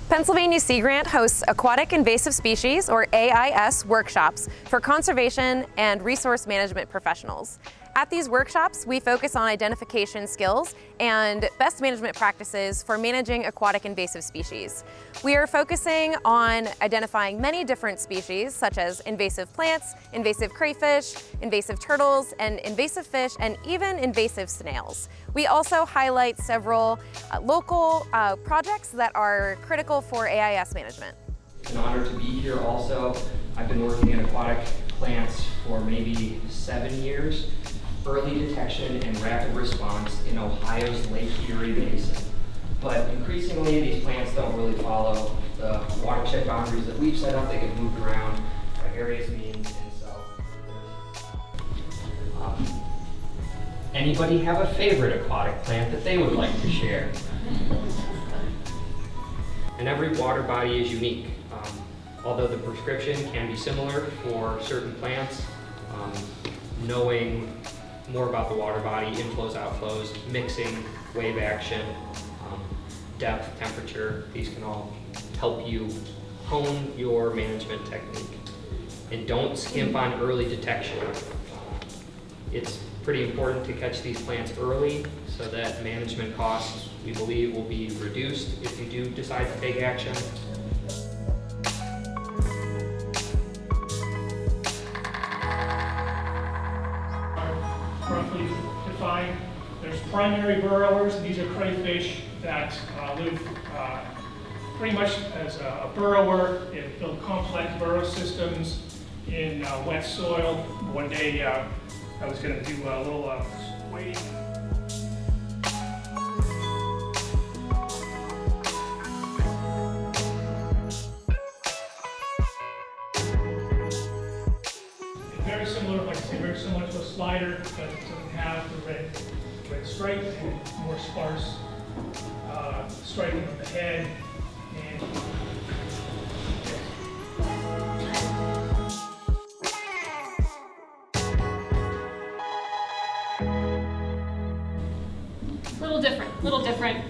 Pennsylvania Sea Grant hosts Aquatic Invasive Species, or AIS, workshops for conservation and resource management professionals. At these workshops, we focus on identification skills and best management practices for managing aquatic invasive species. We are focusing on identifying many different species, such as invasive plants, invasive crayfish, invasive turtles, and invasive fish, and even invasive snails. We also highlight several local projects that are critical for AIS management. It's an honor to be here also. I've been working in aquatic plants for maybe 7 years. Early detection and rapid response in Ohio's Lake Erie Basin. But increasingly, these plants don't really follow the watershed boundaries that we've set up. They get moved around by various means, and so anybody have a favorite aquatic plant that they would like to share? And every water body is unique. Although the prescription can be similar for certain plants, knowing more about the water body, inflows, outflows, mixing, wave action, depth, temperature, these can all help you hone your management technique. And don't skimp on early detection. It's pretty important to catch these plants early so that management costs, we believe, will be reduced if you do decide to take action. Roughly defined. There's primary burrowers, and these are crayfish that live pretty much as a burrower. They build complex burrow systems in wet soil. One day I was going to do a little wading. Very similar, like I say, very similar to a slider, but it doesn't have the red stripe and more sparse striping of the head. And little different.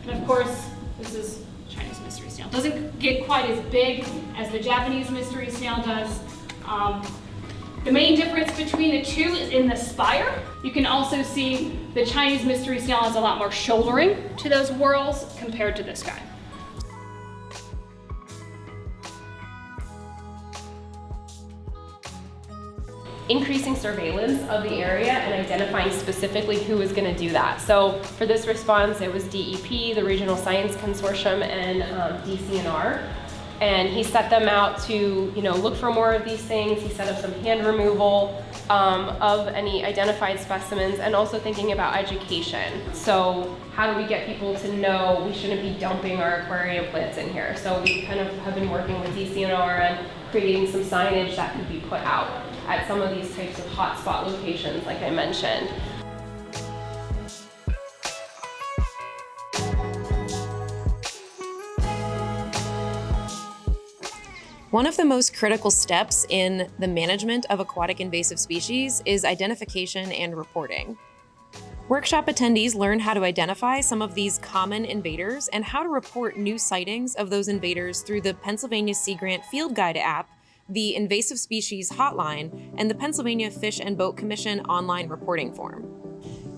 And of course, this is Chinese mystery snail. Doesn't get quite as big as the Japanese mystery snail does. The main difference between the two is in the spire. You can also see the Chinese mystery snail has a lot more shouldering to those whorls compared to this guy. Increasing surveillance of the area and identifying specifically who is going to do that. So for this response, it was DEP, the Regional Science Consortium, and DCNR. And he set them out to, look for more of these things. He set up some hand removal of any identified specimens, and also thinking about education. So how do we get people to know we shouldn't be dumping our aquarium plants in here? So we kind of have been working with DCNR and creating some signage that could be put out at some of these types of hotspot locations, like I mentioned. One of the most critical steps in the management of aquatic invasive species is identification and reporting. Workshop attendees learn how to identify some of these common invaders and how to report new sightings of those invaders through the Pennsylvania Sea Grant Field Guide app, the Invasive Species Hotline, and the Pennsylvania Fish and Boat Commission online reporting form.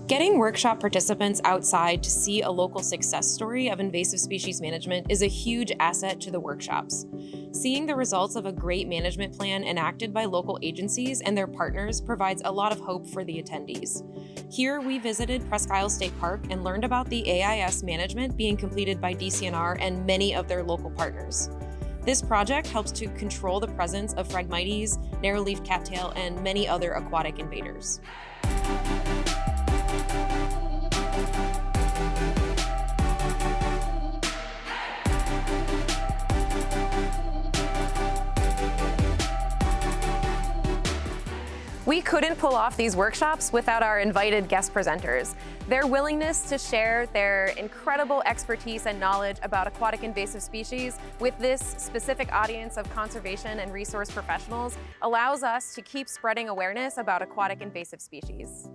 Getting workshop participants outside to see a local success story of invasive species management is a huge asset to the workshops. Seeing the results of a great management plan enacted by local agencies and their partners provides a lot of hope for the attendees. Here, we visited Presque Isle State Park and learned about the AIS management being completed by DCNR and many of their local partners. This project helps to control the presence of Phragmites, narrow-leafed cattail, and many other aquatic invaders. We couldn't pull off these workshops without our invited guest presenters. Their willingness to share their incredible expertise and knowledge about aquatic invasive species with this specific audience of conservation and resource professionals allows us to keep spreading awareness about aquatic invasive species.